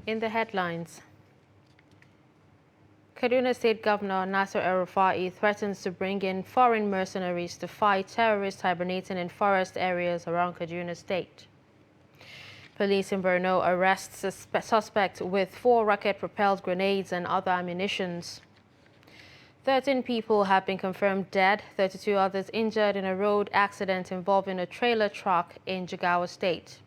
In the headlines, Kaduna State Governor Nasser El-Rufai threatens to bring in foreign mercenaries to fight terrorists hibernating in forest areas around Kaduna State. Police in Borno arrests suspect with 4 rocket-propelled grenades and other ammunitions. 13 people have been confirmed dead, 32 others injured in a road accident involving a trailer truck in Jigawa State.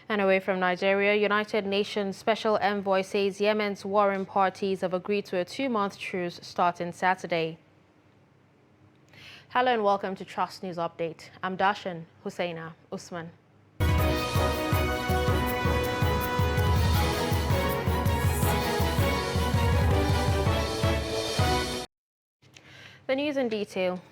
And away from Nigeria, United Nations Special Envoy says Yemen's warring parties have agreed to a 2-month truce starting Saturday. Hello and welcome to Trust News Update. I'm Dashan Husseina Usman. The news in detail.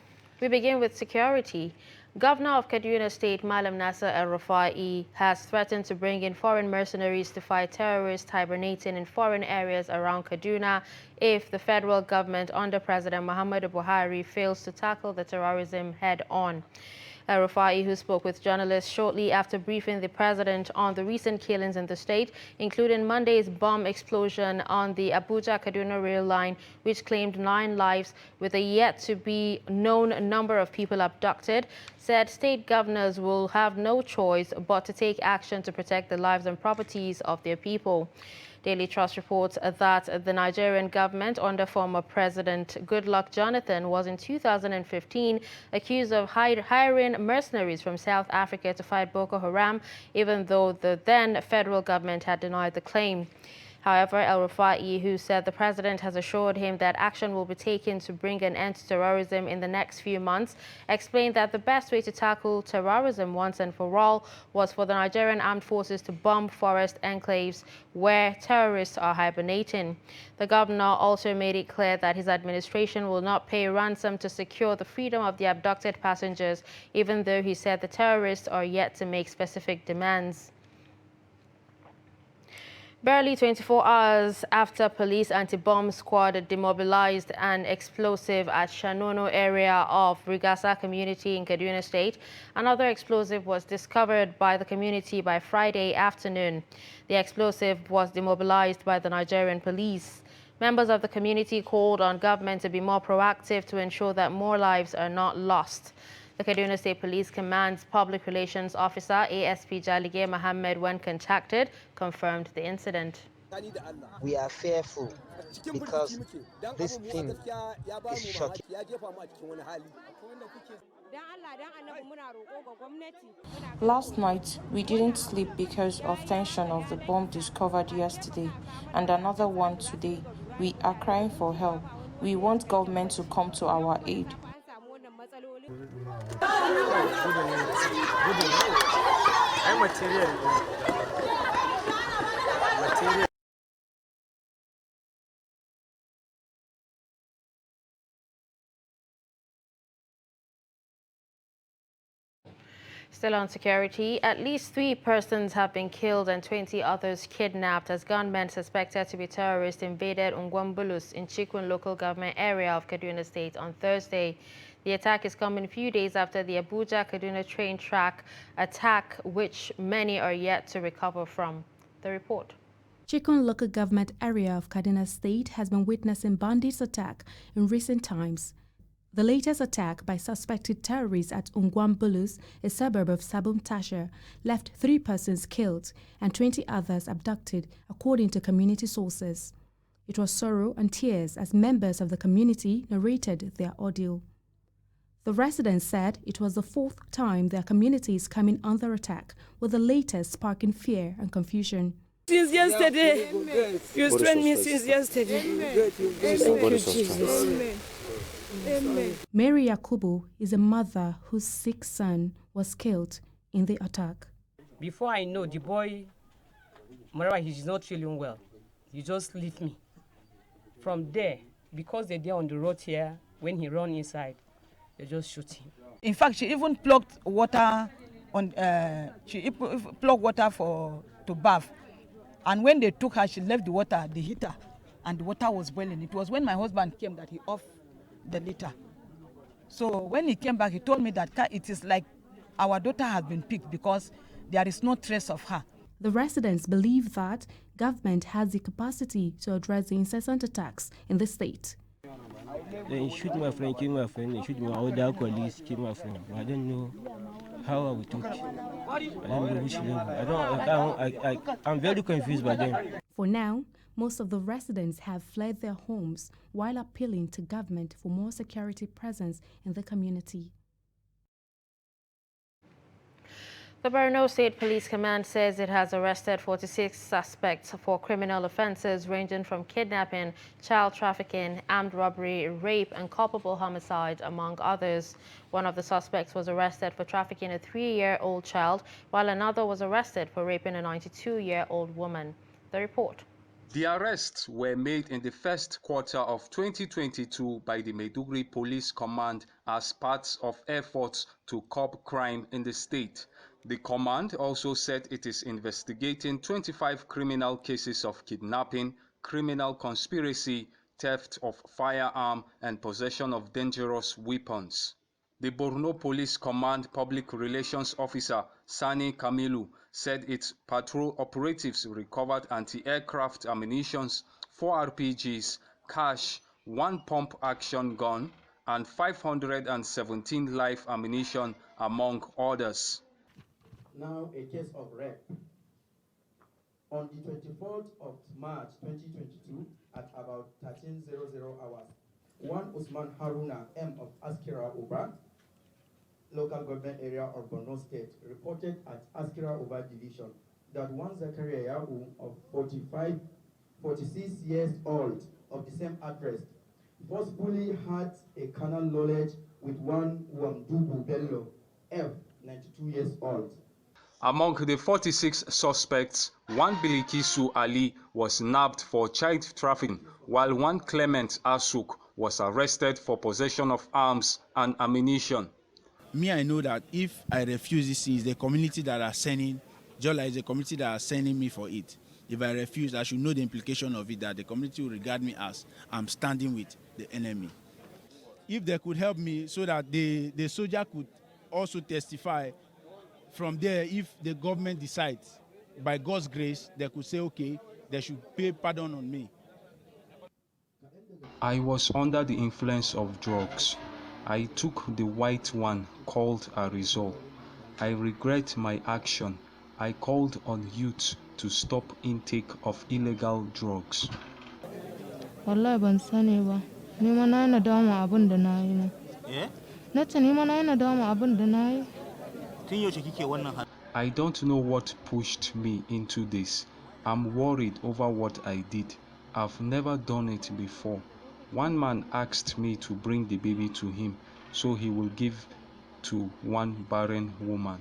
We begin with security. Governor of Kaduna State, Malam Nasser El-Rufai, has threatened to bring in foreign mercenaries to fight terrorists hibernating in foreign areas around Kaduna if the federal government under President Muhammadu Buhari fails to tackle the terrorism head-on. El-Rufai, who spoke with journalists shortly after briefing the president on the recent killings in the state, including Monday's bomb explosion on the Abuja-Kaduna rail line, which claimed 9 lives with a yet-to-be-known number of people abducted, said state governors will have no choice but to take action to protect the lives and properties of their people. Daily Trust reports that the Nigerian government under former President Goodluck Jonathan was in 2015 accused of hiring mercenaries from South Africa to fight Boko Haram, even though the then federal government had denied the claim. However, El-Rufai, who said the president has assured him that action will be taken to bring an end to terrorism in the next few months, explained that the best way to tackle terrorism once and for all was for the Nigerian armed forces to bomb forest enclaves where terrorists are hibernating. The governor also made it clear that his administration will not pay ransom to secure the freedom of the abducted passengers, even though he said the terrorists are yet to make specific demands. Barely 24 hours after police anti-bomb squad demobilized an explosive at Shanono area of Rigasa community in Kaduna State, another explosive was discovered by the community by Friday afternoon. The explosive was demobilized by the Nigerian police. Members of the community called on government to be more proactive to ensure that more lives are not lost. The Kaduna State Police Command's Public Relations Officer, ASP Jalige Mohammed, when contacted, confirmed the incident. We are fearful because this thing is shocking. Last night, we didn't sleep because of tension of the bomb discovered yesterday and another one today. We are crying for help. We want government to come to our aid. Still on security, at least 3 persons have been killed and 20 others kidnapped as gunmen suspected to be terrorists invaded Ungwambulus in Chikun local government area of Kaduna State on Thursday. The attack is coming a few days after the Abuja-Kaduna train track attack, which many are yet to recover from. The report. Chikun local government area of Kaduna State has been witnessing bandits' attack in recent times. The latest attack by suspected terrorists at Ungwambulus, a suburb of Sabum Tasha, left 3 persons killed and 20 others abducted, according to community sources. It was sorrow and tears as members of the community narrated their ordeal. The residents said it was the 4th time their community is coming under attack, with the latest sparking fear and confusion. Since yesterday, you strengthened me since yesterday. Thank you, Jesus. Amen. Amen. Mary Yakubu is a mother whose sick son was killed in the attack. Before I know, the boy, whenever he's not feeling well, he just leave me. From there, because they're there on the road here, when he run inside, they just shoot him. In fact, she even plugged water on. Plugged water to bath, and when they took her, she left the water, the heater, and the water was boiling. It was when my husband came that he off the litter. So when he came back, he told me that it is like our daughter has been picked because there is no trace of her. The residents believe that government has the capacity to address the incessant attacks in the state. They shoot my friend, kill my friend, they shoot my other colleagues, kill my friend. I don't know how I will talk. I don't know which level. I'm very confused by them. For now, most of the residents have fled their homes while appealing to government for more security presence in the community. The Borno State Police Command says it has arrested 46 suspects for criminal offenses ranging from kidnapping, child trafficking, armed robbery, rape, and culpable homicide, among others. One of the suspects was arrested for trafficking a 3-year-old child, while another was arrested for raping a 92-year-old woman. The report. The arrests were made in the first quarter of 2022 by the Maiduguri Police Command as part of efforts to curb crime in the state. The command also said it is investigating 25 criminal cases of kidnapping, criminal conspiracy, theft of firearm, and possession of dangerous weapons. The Borno Police Command Public Relations Officer Sani Kamilu said its patrol operatives recovered anti-aircraft ammunition, 4 RPGs, cash, 1 pump-action gun, and 517 live ammunition, among others. Now a case of rape. On the 24th of March 2022 at about 13:00 hours, one Usman Haruna M. of Askira Uba, local government area of Borno State, reported at Askira Uba Division that one Zakaria Yahu of 46 years old of the same address forcefully had a carnal knowledge with one Wamdubu Bello F, 92 years old. Among the 46 suspects, one Bilikisu Ali was nabbed for child trafficking, while one Clement Asuk was arrested for possession of arms and ammunition. Me, I know that if I refuse this, is the community that are sending, Jola is the community that are sending me for it. If I refuse, I should know the implication of it, that the community will regard me as I'm standing with the enemy. If they could help me so that the soldier could also testify. From there, if the government decides, by God's grace, they could say, okay, they should pay pardon on me. I was under the influence of drugs. I took the white one called Arizol. I regret my action. I called on youth to stop intake of illegal drugs. Wallahi ban sani ba. Ni ma na yana dama abin da na yi ne. Eh? Na ce ni ma na yana dama abin da na yi. I don't know what pushed me into this. I'm worried over what I did. I've never done it before. One man asked me to bring the baby to him so he will give to one barren woman.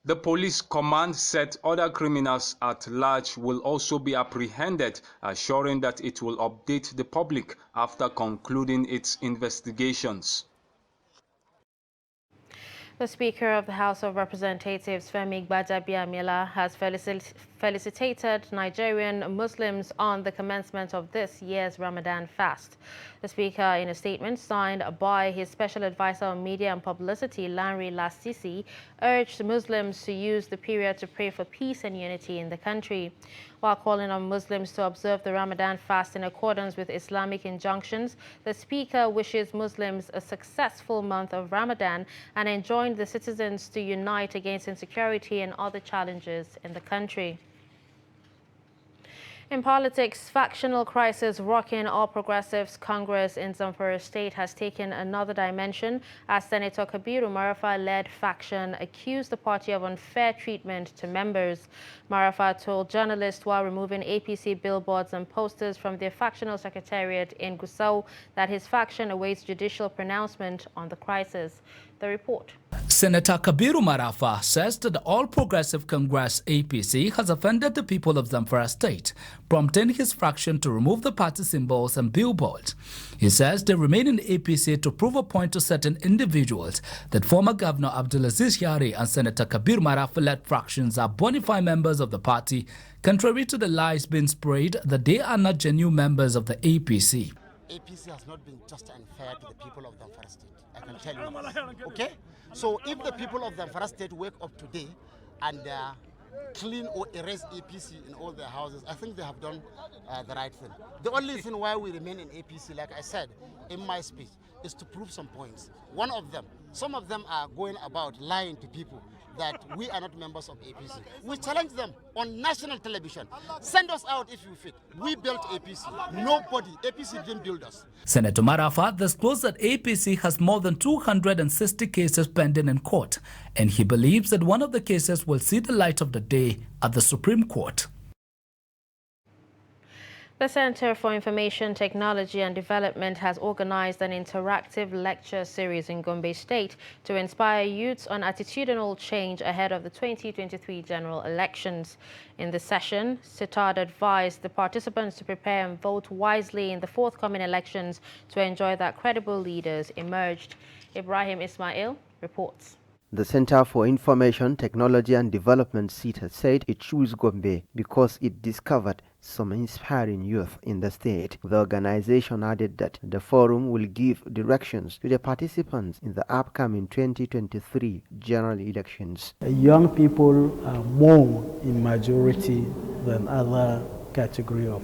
The police command said other criminals at large will also be apprehended, assuring that it will update the public after concluding its investigations. The Speaker of the House of Representatives, Femi Gbadagbiamila, has felicitated Nigerian Muslims on the commencement of this year's Ramadan fast. The Speaker, in a statement signed by his Special Advisor on Media and Publicity, Lanre Lasisi, urged Muslims to use the period to pray for peace and unity in the country. While calling on Muslims to observe the Ramadan fast in accordance with Islamic injunctions, the Speaker wishes Muslims a successful month of Ramadan and enjoined the citizens to unite against insecurity and other challenges in the country. In politics, factional crisis rocking All Progressives Congress in Zamfara State has taken another dimension as Senator Kabiru Marafa-led faction accused the party of unfair treatment to members. Marafa told journalists while removing APC billboards and posters from their factional secretariat in Gusau that his faction awaits judicial pronouncement on the crisis. The report. Senator Kabiru Marafa says that the All Progressive Congress APC has offended the people of Zamfara State, prompting his faction to remove the party symbols and billboards. He says they remain in the APC to prove a point to certain individuals that former Governor Abdulaziz Yari and Senator Kabiru Marafa-led fractions are bona fide members of the party, contrary to the lies being sprayed that they are not genuine members of the APC. APC has not been just unfair to the people of Zamfara State. I can tell you. Okay? So if the people of Zamfara State wake up today and clean or erase APC in all their houses, I think they have done the right thing. The only thing why we remain in APC, like I said in my speech, is to prove some points. One of them, some of them are going about lying to people that we are not members of APC. We challenge them on national television. Send us out if you fit. We built APC. Nobody, APC didn't build us. Senator Marafa disclosed that APC has more than 260 cases pending in court, and he believes that one of the cases will see the light of the day at the Supreme Court. The Center for Information Technology and Development has organized an interactive lecture series in Gombe State to inspire youths on attitudinal change ahead of the 2023 general elections. In the session, CITAD advised the participants to prepare and vote wisely in the forthcoming elections to ensure that credible leaders emerged. Ibrahim Ismail reports. The Center for Information Technology and Development CITAD said it chose Gombe because it discovered some inspiring youth in the state. The organization added that the forum will give directions to the participants in the upcoming 2023 general elections. Young people are more in majority than other category of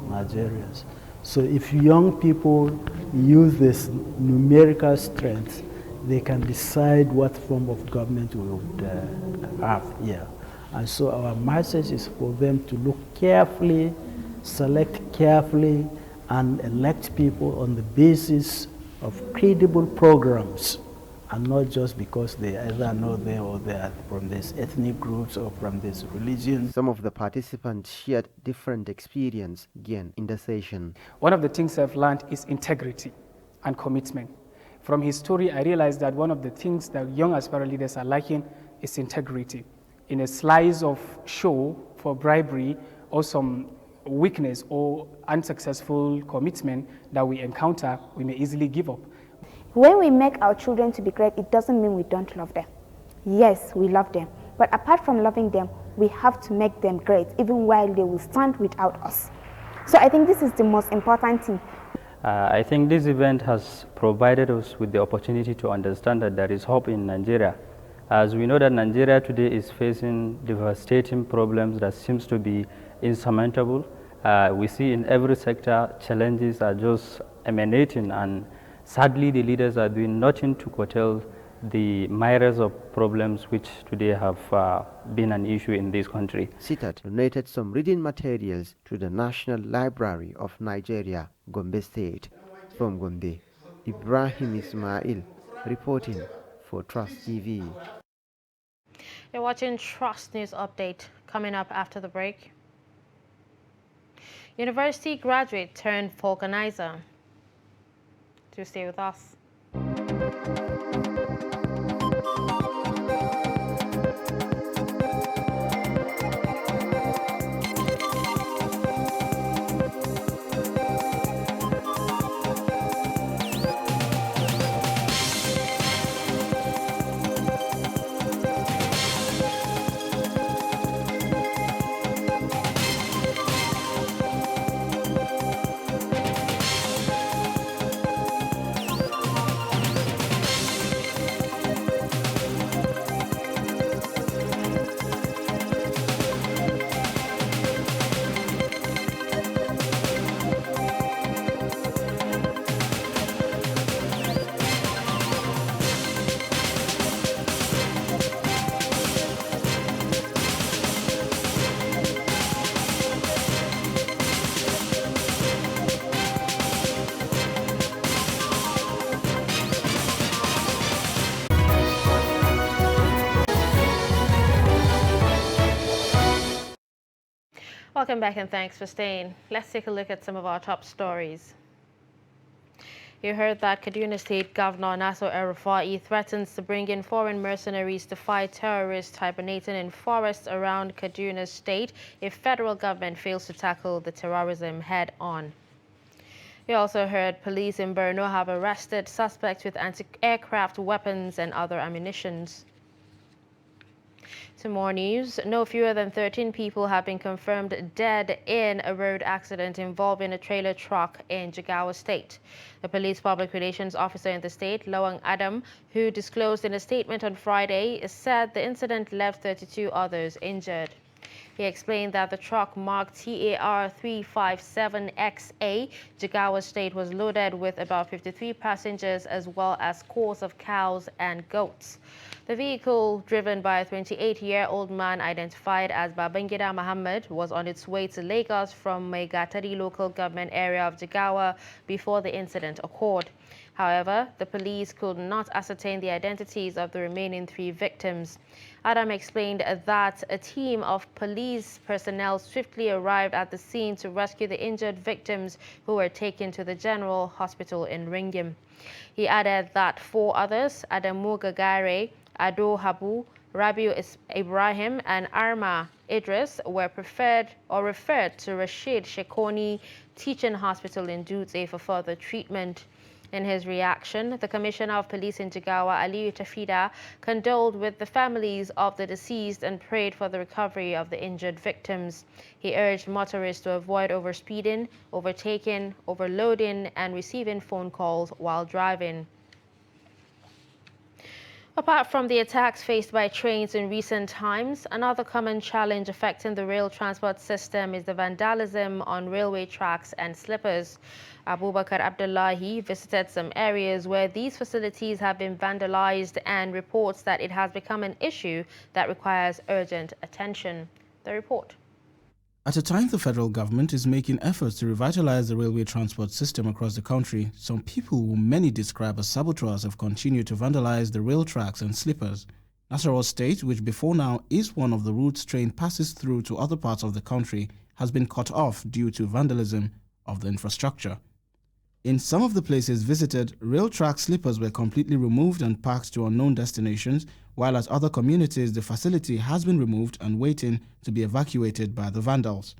Nigerians. So if young people use this numerical strength, they can decide what form of government we would have here. And so our message is for them to look carefully, select carefully, and elect people on the basis of credible programs, and not just because they either know they or they are from these ethnic groups or from these religions. Some of the participants shared different experience again in the session. One of the things I've learned is integrity and commitment. From his story, I realized that one of the things that young aspiring leaders are lacking is integrity. In a slice of show for bribery or some weakness or unsuccessful commitment that we encounter, we may easily give up. When we make our children to be great, it doesn't mean we don't love them. Yes, we love them. But apart from loving them, we have to make them great, even while they will stand without us. So I think this is the most important thing. I think this event has provided us with the opportunity to understand that there is hope in Nigeria. As we know that Nigeria today is facing devastating problems that seems to be insurmountable. We see in every sector challenges are just emanating, and sadly the leaders are doing nothing to curtail the myriad of problems which today have been an issue in this country. CITAD donated some reading materials to the National Library of Nigeria, Gombe State. From Gombe, Ibrahim Ismail reporting for Trust TV. You're watching Trust News Update. Coming up after the break. University graduate turned vulcanizer. Do stay with us. Welcome back and thanks for staying. Let's take a look at some of our top stories. You heard that Kaduna State Governor Nasser El-Rufai threatens to bring in foreign mercenaries to fight terrorists hibernating in forests around Kaduna State if federal government fails to tackle the terrorism head-on. You also heard police in Borno have arrested suspects with anti-aircraft weapons and other ammunitions. To more news, no fewer than 13 people have been confirmed dead in a road accident involving a trailer truck in Jigawa State. The police public relations officer in the state, Lawang Adam, who disclosed in a statement on Friday, said the incident left 32 others injured. He explained that the truck marked TAR 357XA, Jigawa State, was loaded with about 53 passengers as well as scores of cows and goats. The vehicle, driven by a 28-year-old man identified as Babangida Muhammad, was on its way to Lagos from Megatari local government area of Jigawa before the incident occurred. However, the police could not ascertain the identities of the remaining 3 victims. Adam explained that a team of police personnel swiftly arrived at the scene to rescue the injured victims who were taken to the General Hospital in Ringim. He added that 4 others, Adamu Gagare, Ado Habu, Rabiu Ibrahim and Arma Idris, were referred to Rashid Shekoni Teaching Hospital in Dutse for further treatment. In his reaction, the Commissioner of Police in Jigawa, Aliyu Tafida, condoled with the families of the deceased and prayed for the recovery of the injured victims. He urged motorists to avoid overspeeding, overtaking, overloading, and receiving phone calls while driving. Apart from the attacks faced by trains in recent times, another common challenge affecting the rail transport system is the vandalism on railway tracks and slippers. Abubakar Abdullahi visited some areas where these facilities have been vandalized and reports that it has become an issue that requires urgent attention. The report. At a time the federal government is making efforts to revitalize the railway transport system across the country, some people who many describe as saboteurs have continued to vandalize the rail tracks and slippers. Nasarawa State, which before now is one of the routes train passes through to other parts of the country, has been cut off due to vandalism of the infrastructure. In some of the places visited, rail track slippers were completely removed and packed to unknown destinations, while at other communities the facility has been removed and waiting to be evacuated by the vandals.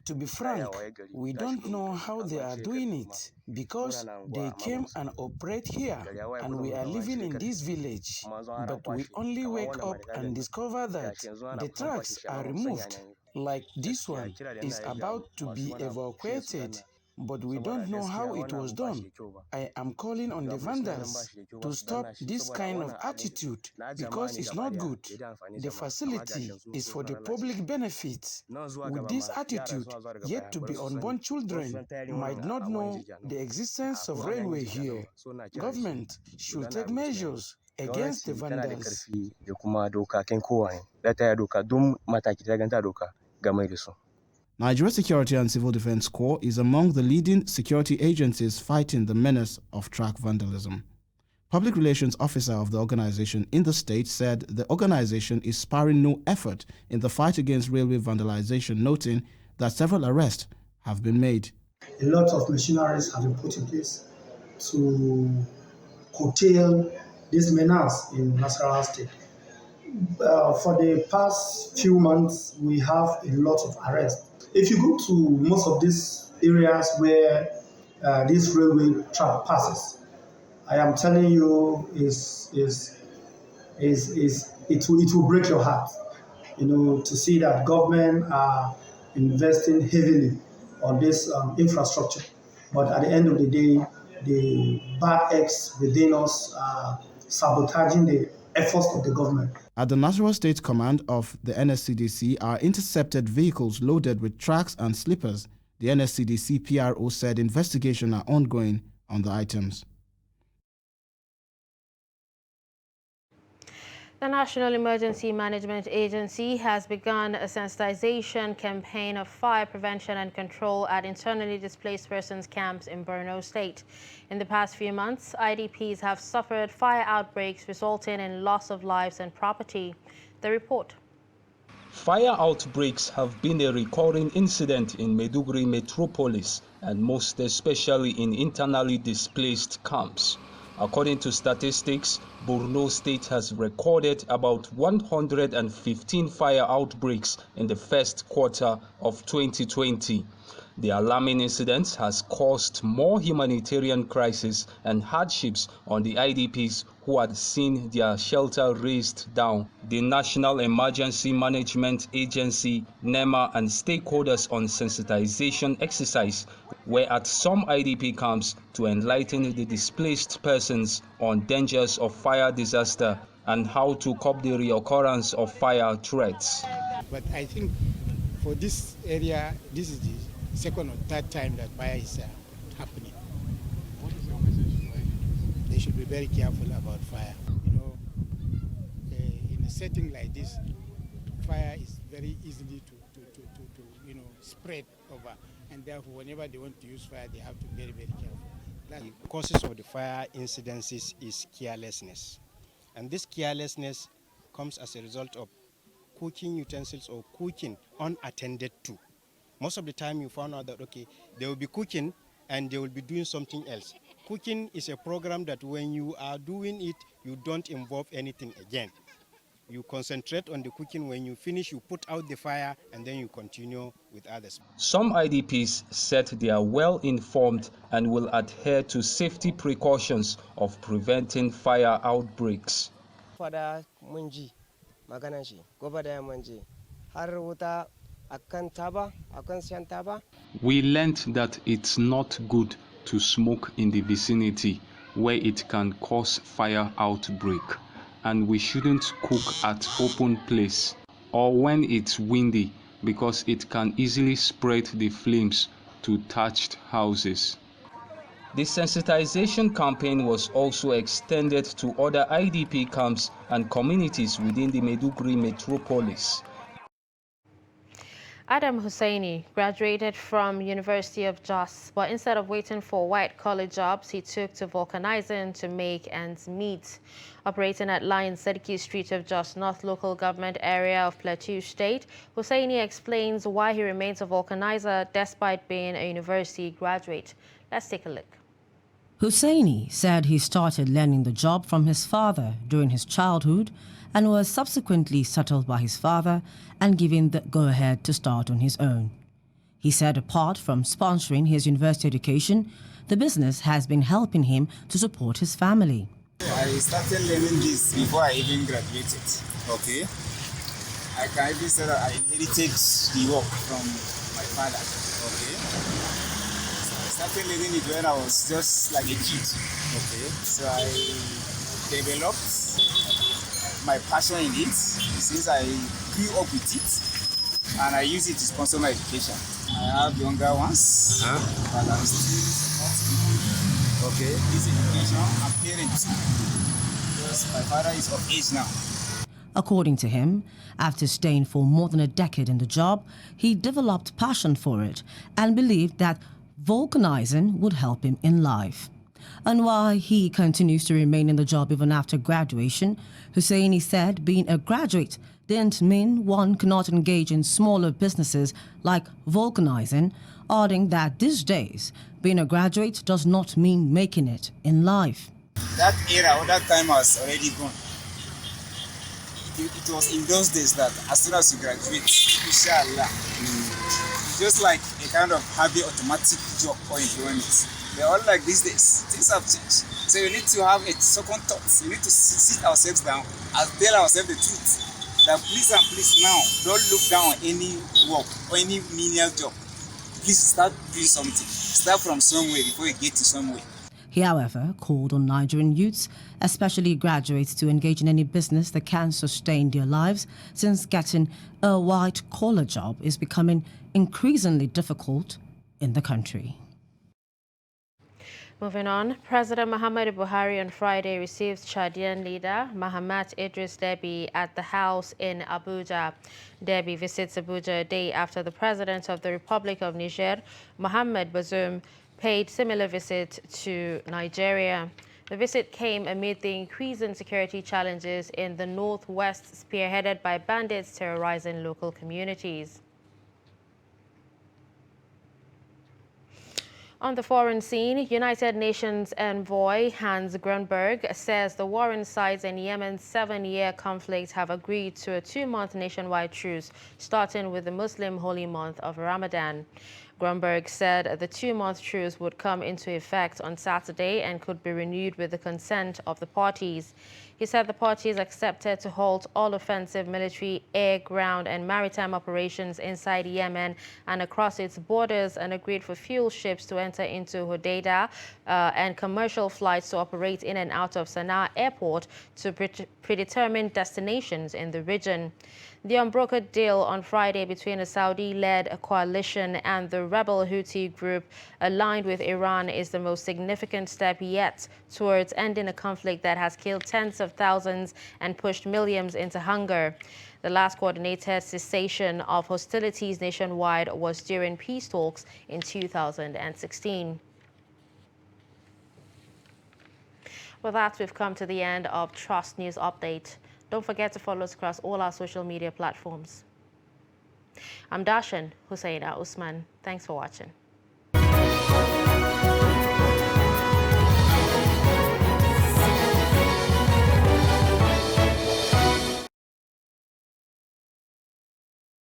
To be frank, we don't know how they are doing it because they came and operate here and we are living in this village. But we only wake up and discover that the tracks are removed. Like this one is about to be evacuated, but we don't know how it was done. I am calling on the vandals to stop this kind of attitude because it's not good. The facility is for the public benefit. With this attitude, yet to be unborn children might not know the existence of railway here. Government should take measures against the vandals. Nigeria Security and Civil Defense Corps is among the leading security agencies fighting the menace of track vandalism. Public Relations Officer of the organization in the state said the organization is sparing no effort in the fight against railway vandalization, noting that several arrests have been made. A lot of machineries have been put in place to curtail this menace in Nasarawa State. For the past few months, we have a lot of arrests. If you go to most of these areas where this railway track passes, I am telling you, it will break your heart, to see that government are investing heavily on this infrastructure. But at the end of the day, the bad eggs within us are sabotaging the efforts of the government. At the Nasarawa State Command of the NSCDC are intercepted vehicles loaded with tracks and slippers. The NSCDC PRO said investigations are ongoing on the items. The National Emergency Management Agency has begun a sensitization campaign of fire prevention and control at internally displaced persons camps in Borno State. In the past few months, IDPs have suffered fire outbreaks resulting in loss of lives and property. The report. Fire outbreaks have been a recurring incident in Maiduguri metropolis and most especially in internally displaced camps. According to statistics, Borno State has recorded about 115 fire outbreaks in the first quarter of 2020. The alarming incident has caused more humanitarian crisis and hardships on the IDPs who had seen their shelter razed down. The National Emergency Management Agency, NEMA, and stakeholders on sensitization exercise were at some IDP camps to enlighten the displaced persons on dangers of fire disaster and how to cope the reoccurrence of fire threats. But I think for this area, this is the second or third time that fire is happening. What is your message to IDPs? They should be very careful about fire. You know, in a setting like this, fire is very easily to spread over, and therefore, whenever they want to use fire, they have to be very, very careful. The causes of the fire incidences is carelessness, and this carelessness comes as a result of cooking utensils or cooking unattended to. Most of the time you found out that, okay, they will be cooking and they will be doing something else. Cooking is a program that when you are doing it, you don't involve anything again. You concentrate on the cooking. When you finish, you put out the fire and then you continue with others. Some IDPs said they are well informed and will adhere to safety precautions of preventing fire outbreaks. We learned that it's not good to smoke in the vicinity where it can cause fire outbreak, and we shouldn't cook at open place or when it's windy because it can easily spread the flames to thatched houses. The sensitization campaign was also extended to other IDP camps and communities within the Maiduguri metropolis. Adam Hussaini graduated from University of Jos, but instead of waiting for white-collar jobs, he took to vulcanizing to make ends meet. Operating at Lion Sedki Street of Jos North Local Government Area of Plateau State, Hussaini explains why he remains a vulcanizer despite being a university graduate. Let's take a look. Hussaini said he started learning the job from his father during his childhood and was subsequently settled by his father and given the go-ahead to start on his own. He said apart from sponsoring his university education, the business has been helping him to support his family. I started learning this before I even graduated, okay? I can even say that I inherited the work from my father, okay? So I started learning it when I was just like a kid, okay? So I developed my passion in it since I grew up with it, and I use it to sponsor my education. I have younger ones, but I'm still supporting this education and parenting because my father is of age now. According to him, after staying for more than a decade in the job, he developed passion for it and believed that vulcanizing would help him in life. And why he continues to remain in the job even after graduation, Hussaini said being a graduate didn't mean one cannot engage in smaller businesses like vulcanizing, adding that these days, being a graduate does not mean making it in life. That era or that time has already gone. It was in those days that as soon as you graduate, inshallah, just like a kind of happy automatic job or employment. They're all like these days. Things have changed. So you need to have a second thought. We need to sit ourselves down and tell ourselves the truth. That please and please now, don't look down on any work or any menial job. Please start doing something. Start from somewhere before you get to somewhere. He, however, called on Nigerian youths, especially graduates, to engage in any business that can sustain their lives, since getting a white-collar job is becoming increasingly difficult in the country. Moving on, President Muhammadu Buhari on Friday received Chadian leader Mahamat Idris Deby at the house in Abuja. Deby visits Abuja a day after the President of the Republic of Niger, Mohamed Bazoum, paid similar visit to Nigeria. The visit came amid the increasing security challenges in the northwest, spearheaded by bandits terrorizing local communities. On the foreign scene, United Nations envoy Hans Grunberg says the warring sides in Yemen's 7-year conflict have agreed to a 2-month nationwide truce, starting with the Muslim holy month of Ramadan. Grunberg said the 2-month truce would come into effect on Saturday and could be renewed with the consent of the parties. He said the parties accepted to halt all offensive military, air, ground and maritime operations inside Yemen and across its borders and agreed for fuel ships to enter into Hodeidah and commercial flights to operate in and out of Sana'a airport to predetermined destinations in the region. The unbrokered deal on Friday between a Saudi-led coalition and the rebel Houthi group aligned with Iran is the most significant step yet towards ending a conflict that has killed tens of thousands and pushed millions into hunger. The last coordinated cessation of hostilities nationwide was during peace talks in 2016. With that, we've come to the end of Trust News Update. Don't forget to follow us across all our social media platforms. I'm Darshan Hussaina Usman. Thanks for watching.